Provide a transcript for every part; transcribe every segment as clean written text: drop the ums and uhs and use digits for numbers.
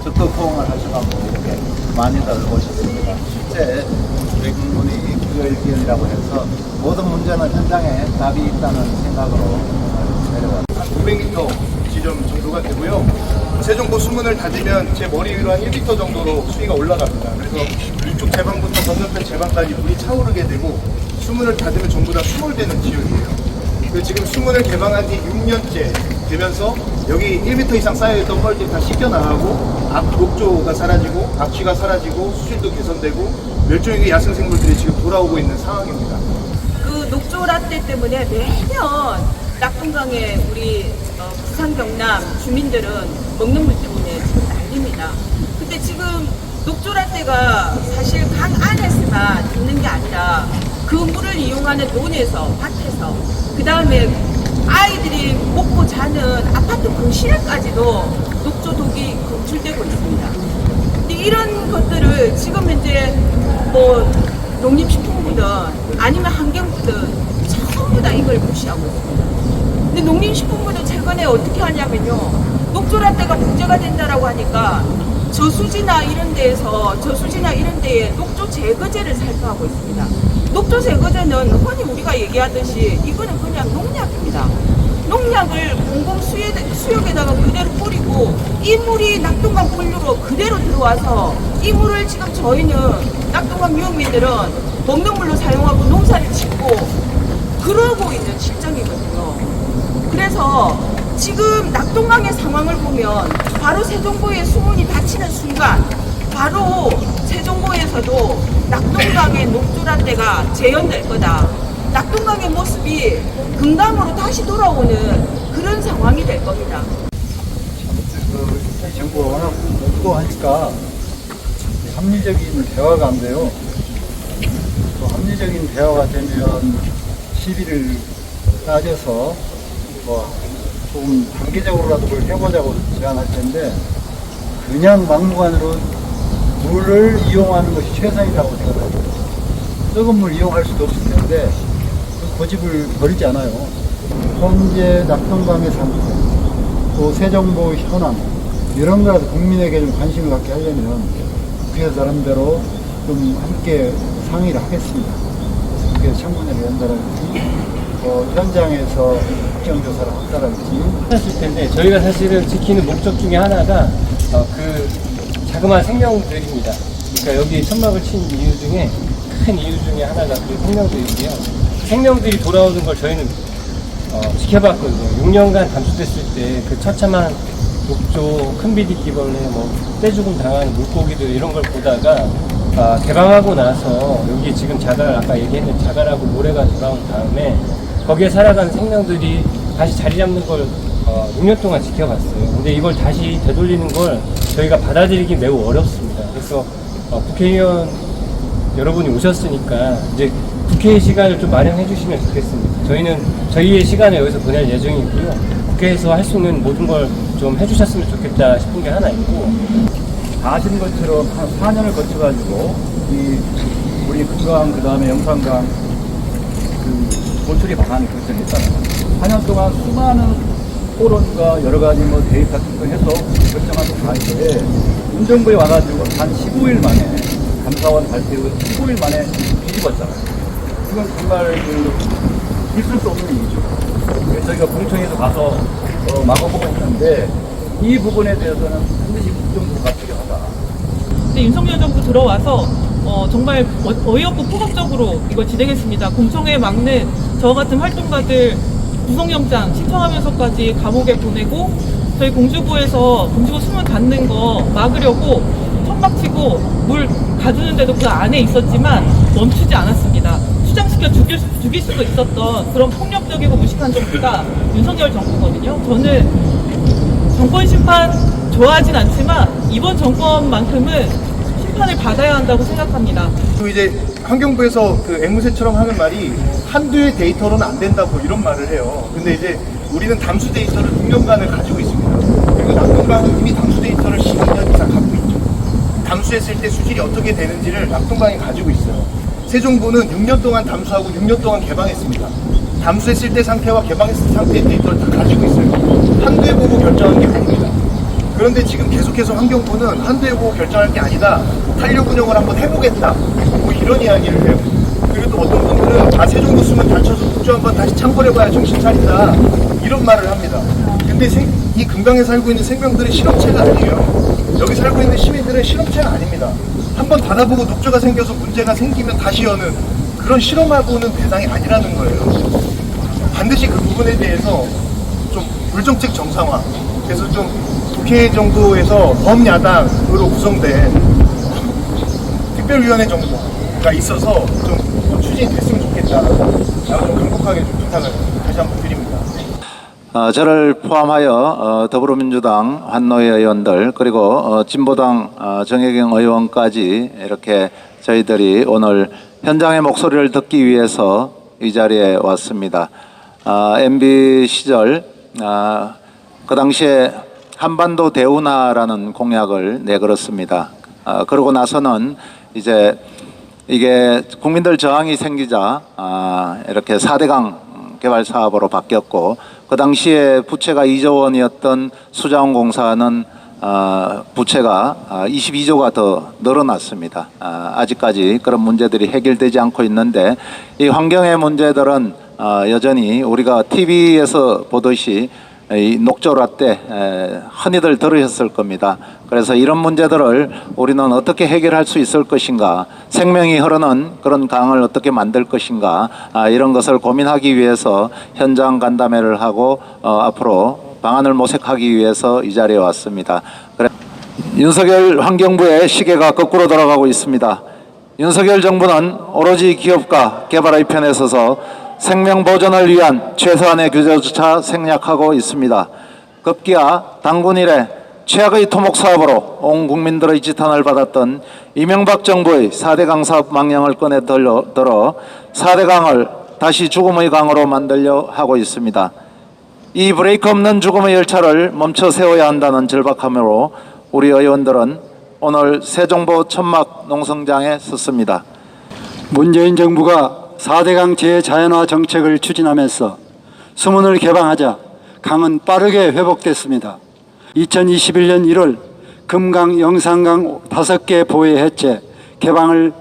적극 호응을 하셔가지고 이렇게 많이들 오셨습니다. 실제 우리 국민이 기울기이라고 해서 모든 문제는 현장에 답이 있다는 생각으로 내려왔습니다. 500m 지점 정도가 되고요. 세종보 수문을 닫으면 제 머리 위로 한 1m 정도로 수위가 올라갑니다. 그래서 이쪽 제방부터 건너편 제방까지 물이 차오르게 되고 수문을 닫으면 전부 다 수몰되는 지역이에요. 지금 수문을 개방한 지 6년째 되면서 여기 1m 이상 쌓여있던 뻘들이 다 씻겨나가고 앞 녹조가 사라지고 악취가 사라지고 수질도 개선되고 멸종위기 야생생물들이 지금 돌아오고 있는 상황입니다. 그 녹조 라떼 때문에 매년 낙동강에 우리 부산 경남 주민들은 먹는 물 때문에 지금 난립니다. 근데 지금 녹조 라떼가 사실 강 안에서만 있는 게 아니라 그 물을 이용하는 논에서 밭에서 그 다음에 아이들이 먹고 자는 아파트 거실에까지도 녹조 독이 검출되고 있습니다. 근데 이런 것들을 지금 이제 뭐 농림식품부든 아니면 환경부든 전부 다 이걸 무시하고 있습니다. 근데 농림식품부는 최근에 어떻게 하냐면요, 녹조 라떼가 문제가 된다라고 하니까 저수지나 이런 데에 녹조 제거제를 살포하고 있습니다. 녹조 제거제는 흔히 우리가 얘기하듯이 이거는 그냥 농약입니다. 농약을 공공 수역에다가 그대로 뿌리고 이 물이 낙동강 본류로 그대로 들어와서 이 물을 지금 저희는 낙동강 유목민들은 먹는 물로 사용하고 농사를 짓고 그러고 있는 실정이거든요. 그래서 지금 낙동강의 상황을 보면 바로 세종보의 수문이 닫히는 순간 바로 세종보에서도 낙동강의 녹조라떼가 재현될 거다. 낙동강의 모습이 금강으로 다시 돌아오는 그런 상황이 될 겁니다. 이 정부가 워낙 높고 하니까 합리적인 대화가 안 돼요. 또 합리적인 대화가 되면 시비를 따져서 뭐 조금 단계적으로라도 그걸 해보자고 제안할 텐데 그냥 막무가내로 물을 이용하는 것이 최선이라고 생각합니다. 썩은 물 이용할 수도 없을 텐데 그 고집을 버리지 않아요. 현재 낙동강의 상태, 또 세종보 현황 이런 거라도 국민에게 좀 관심을 갖게 하려면 국회 사람대로 좀 함께 상의를 하겠습니다. 그래서 국회 청문회를 연달아서 현장에서 국정조사를 한다든지 하실 텐데 저희가 사실은 지키는 목적 중에 하나가 그 자그마한 생명들입니다. 그러니까 여기 천막을 친 이유 중에 큰 이유 중에 하나가 그 생명들인데요. 생명들이 돌아오는 걸 저희는 지켜봤거든요. 6년간 감수됐을 때 그 처참한 녹조, 큰비디기벌레, 뭐 떼죽음 당하는 물고기들 이런 걸 보다가 개방하고 나서 여기 지금 자갈 아까 얘기했던 자갈하고 모래가 돌아온 다음에 거기에 살아가는 생명들이 다시 자리 잡는 걸 6년 동안 지켜봤어요. 근데 이걸 다시 되돌리는 걸 저희가 받아들이기 매우 어렵습니다. 그래서 국회의원 여러분이 오셨으니까 이제 국회의 시간을 좀 마련해 주시면 좋겠습니다. 저희는 저희의 시간을 여기서 보낼 예정이고요. 국회에서 할 수 있는 모든 걸 좀 해주셨으면 좋겠다 싶은 게 하나 있고, 다 아시는 것처럼 한 4년을 거쳐가지고 우리 금강 그 다음에 영산강 그 보초리 방안을 결정했잖아요. 4년 동안 수많은 토론과 여러 가지 뭐 데이터 측정해서 결정한 사이에 문정부에 와가지고 한 15일 만에 감사원 발표 후 15일 만에 뒤집었잖아요. 이건 정말 있을 수 없는 일이죠. 그래서 저희가 공청회에서 가서 막아보고 있는데 이 부분에 대해서는 반드시 국정조사가 필요하다. 근데 윤석열 정부 들어와서 정말 어이없고 폭력적으로 이걸 진행했습니다. 공청회 막는 저 같은 활동가들 구속영장 신청하면서까지 감옥에 보내고 저희 공주부에서 공주부 수문 닫는 거 막으려고 천막치고 물 가두는데도 그 안에 있었지만 멈추지 않았습니다. 추장시켜 죽일 수도 있었던 그런 폭력적이고 무식한 정부가 윤석열 정부거든요. 저는 정권 심판 좋아하진 않지만 이번 정권만큼은 심판을 받아야 한다고 생각합니다. 또 이제 환경부에서 그 앵무새처럼 하는 말이 한두의 데이터로는 안 된다고 이런 말을 해요. 근데 이제 우리는 담수 데이터를 6년간을 가지고 있습니다. 그리고 낙동강은 이미 담수 데이터를 12년 이상 갖고 있죠. 담수했을 때 수질이 어떻게 되는지를 낙동강이 가지고 있어요. 세종보는 6년 동안 담수하고 6년 동안 개방했습니다. 담수했을 때 상태와 개방했을 때 상태의 데이터를 다 가지고 있어요. 한두에 보고 결정한 게 아닙니다. 그런데 지금 계속해서 환경부는 한두 결정할 게 아니다. 탄력 운영을 한번 해보겠다. 뭐 이런 이야기를 해요. 그리고 또 어떤 분들은 세종도 수문 닫혀서 독주 한번 다시 창궐해봐야 정신 차린다. 이런 말을 합니다. 근데 이 금강에 살고 있는 생명들은 실험체가 아니에요. 여기 살고 있는 시민들은 실험체가 아닙니다. 한번 닫아보고 녹조가 생겨서 문제가 생기면 다시 여는 그런 실험하고는 대상이 아니라는 거예요. 반드시 그 부분에 대해서 좀 물정책 정상화, 그래서 좀 국회 정도에서 범야당으로 구성된 특별위원회 정도가 있어서 좀 추진이 됐으면 좋겠다라고 좀 강력하게 좀 부탁을 다시 한번 드립니다. 저를 포함하여 더불어민주당 환노회 의원들 그리고 진보당 정혜경 의원까지 이렇게 저희들이 오늘 현장의 목소리를 듣기 위해서 이 자리에 왔습니다. MB 시절 그 당시에 한반도 대운하라는 공약을 내걸었습니다. 그러고 나서는 이제 이게 국민들 저항이 생기자 이렇게 4대강 개발 사업으로 바뀌었고 그 당시에 부채가 2조 원이었던 수자원공사는 부채가 22조가 더 늘어났습니다. 아직까지 그런 문제들이 해결되지 않고 있는데 이 환경의 문제들은 여전히 우리가 TV에서 보듯이 이 녹조라떼 흔히들 들으셨을 겁니다. 그래서 이런 문제들을 우리는 어떻게 해결할 수 있을 것인가, 생명이 흐르는 그런 강을 어떻게 만들 것인가, 이런 것을 고민하기 위해서 현장 간담회를 하고 앞으로 방안을 모색하기 위해서 이 자리에 왔습니다. 윤석열 환경부의 시계가 거꾸로 돌아가고 있습니다. 윤석열 정부는 오로지 기업가 개발의 편에 서서 생명 보존을 위한 최소한의 규제조차 생략하고 있습니다. 급기야 당군 이래 최악의 토목 사업으로 온 국민들의 지탄을 받았던 이명박 정부의 4대강 사업 망령을 꺼내 들어 4대강을 다시 죽음의 강으로 만들려 하고 있습니다. 이 브레이크 없는 죽음의 열차를 멈춰 세워야 한다는 절박함으로 우리 의원들은 오늘 세종보 천막 농성장에 섰습니다. 문재인 정부가 4대강 재자연화 정책을 추진하면서 수문을 개방하자 강은 빠르게 회복됐습니다. 2021년 1월 금강, 영산강 5개 보해 해체, 개방을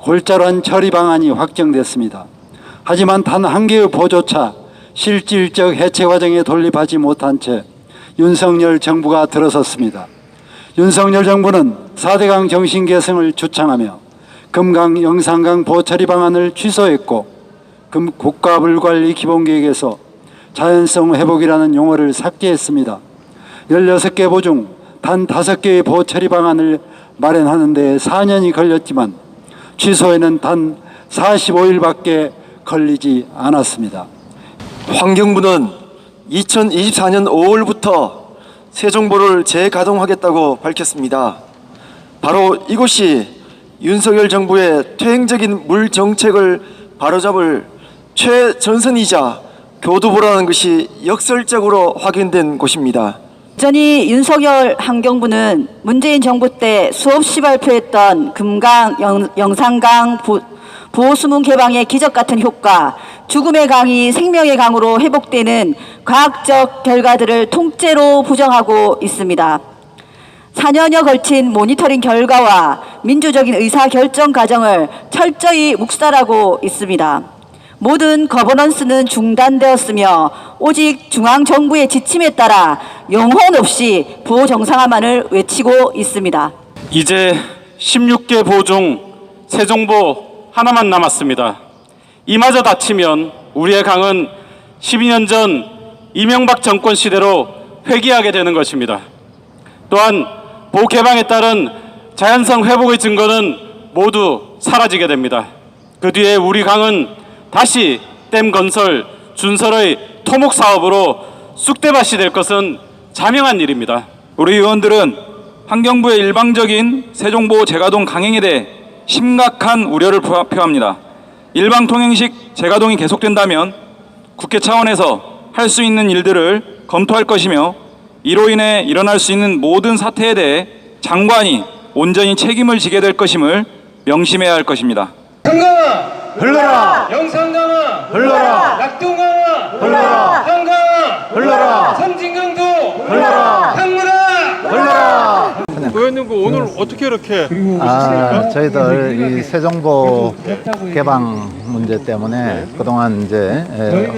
골자로 한 처리 방안이 확정됐습니다. 하지만 단 한 개의 보조차 실질적 해체 과정에 돌입하지 못한 채 윤석열 정부가 들어섰습니다. 윤석열 정부는 4대강 정신 계승을 주창하며 금강, 영산강 보처리 방안을 취소했고 국가물관리 기본계획에서 자연성 회복이라는 용어를 삭제했습니다. 16개 보 중 단 5개의 보처리 방안을 마련하는 데 4년이 걸렸지만 취소에는 단 45일밖에 걸리지 않았습니다. 환경부는 2024년 5월부터 세종보를 재가동하겠다고 밝혔습니다. 바로 이곳이 윤석열 정부의 퇴행적인 물 정책을 바로잡을 최전선이자 교두보라는 것이 역설적으로 확인된 곳입니다. 여전히 윤석열 환경부는 문재인 정부 때 수없이 발표했던 금강, 영산강 보호수문 개방의 기적 같은 효과, 죽음의 강이 생명의 강으로 회복되는 과학적 결과들을 통째로 부정하고 있습니다. 4년여 걸친 모니터링 결과와 민주적인 의사결정 과정을 철저히 묵살하고 있습니다. 모든 거버넌스는 중단되었으며 오직 중앙정부의 지침에 따라 영혼 없이 보호 정상화만을 외치고 있습니다. 이제 16개 보 중 세종보 하나만 남았습니다. 이마저 다치면 우리의 강은 12년 전 이명박 정권 시대로 회귀하게 되는 것입니다. 또한 보 개방에 따른 자연성 회복의 증거는 모두 사라지게 됩니다. 그 뒤에 우리 강은 다시 댐 건설, 준설의 토목 사업으로 쑥대밭이 될 것은 자명한 일입니다. 우리 의원들은 환경부의 일방적인 세종보 재가동 강행에 대해 심각한 우려를 표합니다. 일방 통행식 재가동이 계속된다면 국회 차원에서 할 수 있는 일들을 검토할 것이며 이로 인해 일어날 수 있는 모든 사태에 대해 장관이 온전히 책임을 지게 될 것임을 명심해야 할 것입니다. 금강아 흘러라, 영산강아 흘러라, 낙동강아 흘러라, 한강아 흘러라, 섬진강도 흘러라, 강물아 오늘 어떻게 이렇게 저희들 이 세종보 개방 문제 때문에 그동안 이제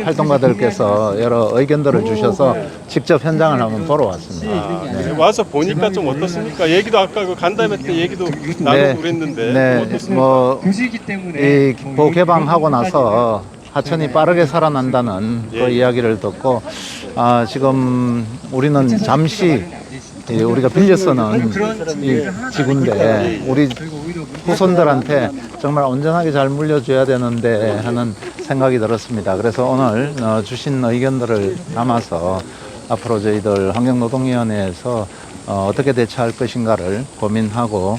활동가들께서 여러 의견들을 주셔서 직접 현장을 한번 보러 왔습니다. 네. 와서 보니까 좀 어떻습니까? 얘기도 아까 그 간담회 때 얘기도 나누고 그랬는데 네, 어떻습니까? 뭐 이 보 개방하고 나서 하천이 빠르게 살아난다는 그 이야기를 듣고 지금 우리는 잠시 우리가 빌려 쓰는 이 지구인데 우리 후손들한테 정말 온전하게 잘 물려줘야 되는데 하는 생각이 들었습니다. 그래서 오늘 주신 의견들을 담아서 앞으로 저희들 환경노동위원회에서 어떻게 대처할 것인가를 고민하고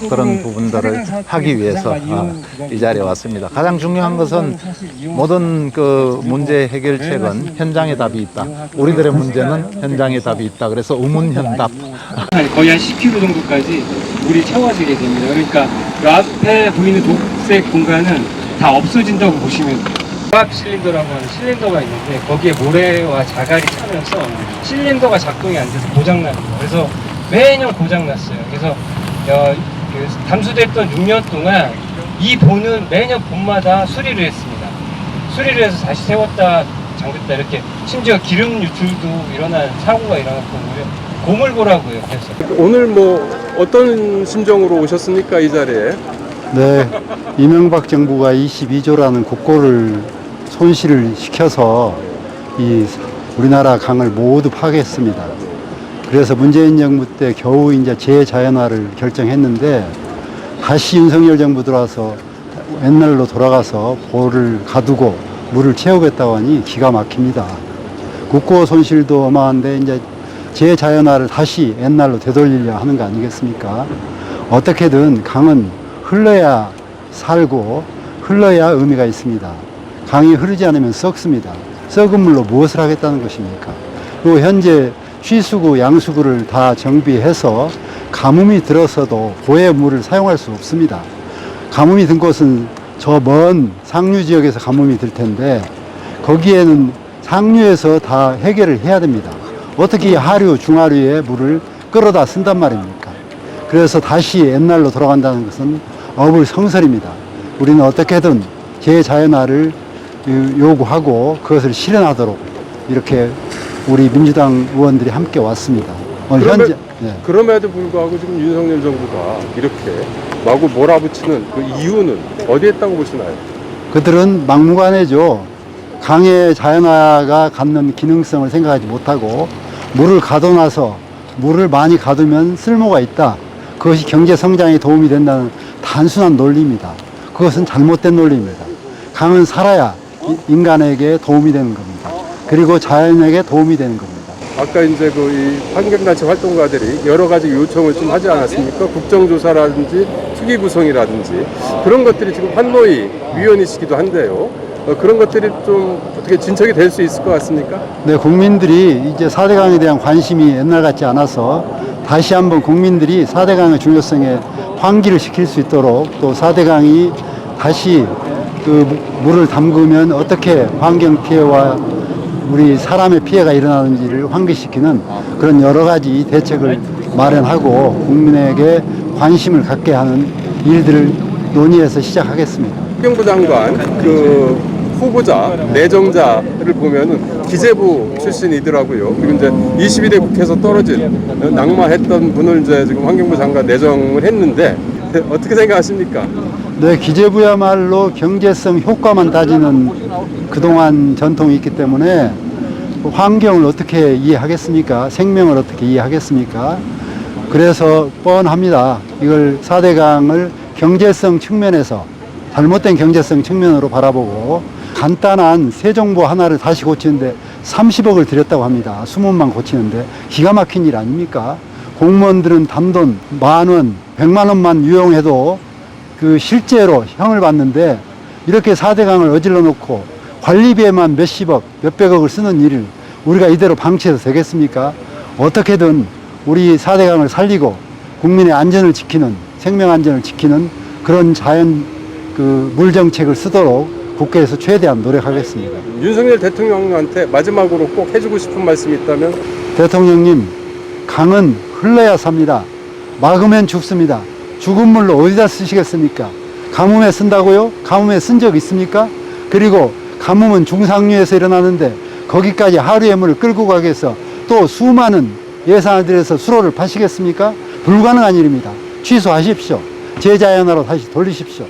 그런 부분들을 하기 위해서 이 자리에 왔습니다. 가장 중요한 것은 모든 그 문제 해결책은 현장에 답이 있다. 우리들의 문제는 현장에 답이 있다. 그래서 우문현답. 거의 한 10km 정도까지 물이 채워지게 됩니다. 그러니까 그 앞에 보이는 녹색 공간은 다 없어진다고 보시면 돼요. 화학 실린더라고 하는 실린더가 있는데 거기에 모래와 자갈이 차면서 실린더가 작동이 안 돼서 고장납니다. 그래서 매년 고장났어요. 그래서 그 담수됐던 6년 동안 이 보는 매년 봄마다 수리를 했습니다. 수리를 해서 다시 세웠다 잠겼다 이렇게 심지어 기름 유출도 일어난 사고가 일어났거든요. 고물보라고 해요. 그래서 오늘 뭐 어떤 심정으로 오셨습니까 이 자리에? 네, 이명박 정부가 22조라는 국고를 손실을 시켜서 이 우리나라 강을 모두 파괴했습니다. 그래서 문재인 정부 때 겨우 이제 재자연화를 결정했는데 다시 윤석열 정부 들어와서 옛날로 돌아가서 보를 가두고 물을 채우겠다고 하니 기가 막힙니다. 국고 손실도 어마한데 이제 재자연화를 다시 옛날로 되돌리려 하는 거 아니겠습니까? 어떻게든 강은 흘러야 살고 흘러야 의미가 있습니다. 강이 흐르지 않으면 썩습니다. 썩은 물로 무엇을 하겠다는 것입니까? 그리고 현재 취수구, 양수구를 다 정비해서 가뭄이 들어서도 보의 물을 사용할 수 없습니다. 가뭄이 든 곳은 저 먼 상류 지역에서 가뭄이 들 텐데 거기에는 상류에서 다 해결을 해야 됩니다. 어떻게 하류, 중하류의 물을 끌어다 쓴단 말입니까? 그래서 다시 옛날로 돌아간다는 것은 어불성설입니다. 우리는 어떻게든 재자연화를 요구하고 그것을 실현하도록 이렇게 우리 민주당 의원들이 함께 왔습니다. 오늘 현재 그럼에도 불구하고 지금 윤석열 정부가 이렇게 마구 몰아붙이는 그 이유는 어디에 있다고 보시나요? 그들은 막무가내죠. 강의 자연화가 갖는 기능성을 생각하지 못하고 물을 가둬놔서 물을 많이 가두면 쓸모가 있다. 그것이 경제 성장에 도움이 된다는 단순한 논리입니다. 그것은 잘못된 논리입니다. 강은 살아야 인간에게 도움이 되는 겁니다. 그리고 자연에게 도움이 되는 겁니다. 아까 이제 그 이 환경단체 활동가들이 여러 가지 요청을 좀 하지 않았습니까? 국정조사라든지 특위 구성이라든지 그런 것들이 지금 환노위 위원이시기도 한데요. 그런 것들이 좀 어떻게 진척이 될 수 있을 것 같습니까? 네, 국민들이 이제 4대강에 대한 관심이 옛날 같지 않아서 다시 한번 국민들이 4대강의 중요성에 환기를 시킬 수 있도록 또 4대강이 다시 그 물을 담그면 어떻게 환경 피해와 우리 사람의 피해가 일어나는지를 환기시키는 그런 여러 가지 대책을 마련하고 국민에게 관심을 갖게 하는 일들을 논의해서 시작하겠습니다. 환경부 장관 그 후보자 내정자를 보면은 기재부 출신이더라고요. 그리고 이제 21대 국회에서 떨어진 낙마했던 분을 이제 지금 환경부 장관 내정을 했는데 어떻게 생각하십니까? 네, 기재부야말로 경제성 효과만 따지는 그동안 전통이 있기 때문에 환경을 어떻게 이해하겠습니까? 생명을 어떻게 이해하겠습니까? 그래서 뻔합니다. 이걸 4대강을 경제성 측면에서 잘못된 경제성 측면으로 바라보고 간단한 세정보 하나를 다시 고치는데 30억을 들였다고 합니다. 수문만 고치는데 기가 막힌 일 아닙니까? 공무원들은 단돈 10,000원, 100만 원만 유용해도 그 실제로 형을 받는데 이렇게 4대강을 어질러 놓고 관리비에만 몇십억, 몇백억을 쓰는 일을 우리가 이대로 방치해서 되겠습니까? 어떻게든 우리 4대강을 살리고 국민의 안전을 지키는, 생명 안전을 지키는 그런 자연 그 물 정책을 쓰도록 국회에서 최대한 노력하겠습니다. 윤석열 대통령한테 마지막으로 꼭 해주고 싶은 말씀이 있다면? 대통령님, 강은 흘러야 삽니다. 막으면 죽습니다. 죽은 물로 어디다 쓰시겠습니까? 가뭄에 쓴다고요? 가뭄에 쓴 적 있습니까? 그리고 가뭄은 중상류에서 일어나는데 거기까지 하루의 물을 끌고 가겠어 또 수많은 예산을 들여서 수로를 파시겠습니까? 불가능한 일입니다. 취소하십시오. 제자연화로 다시 돌리십시오.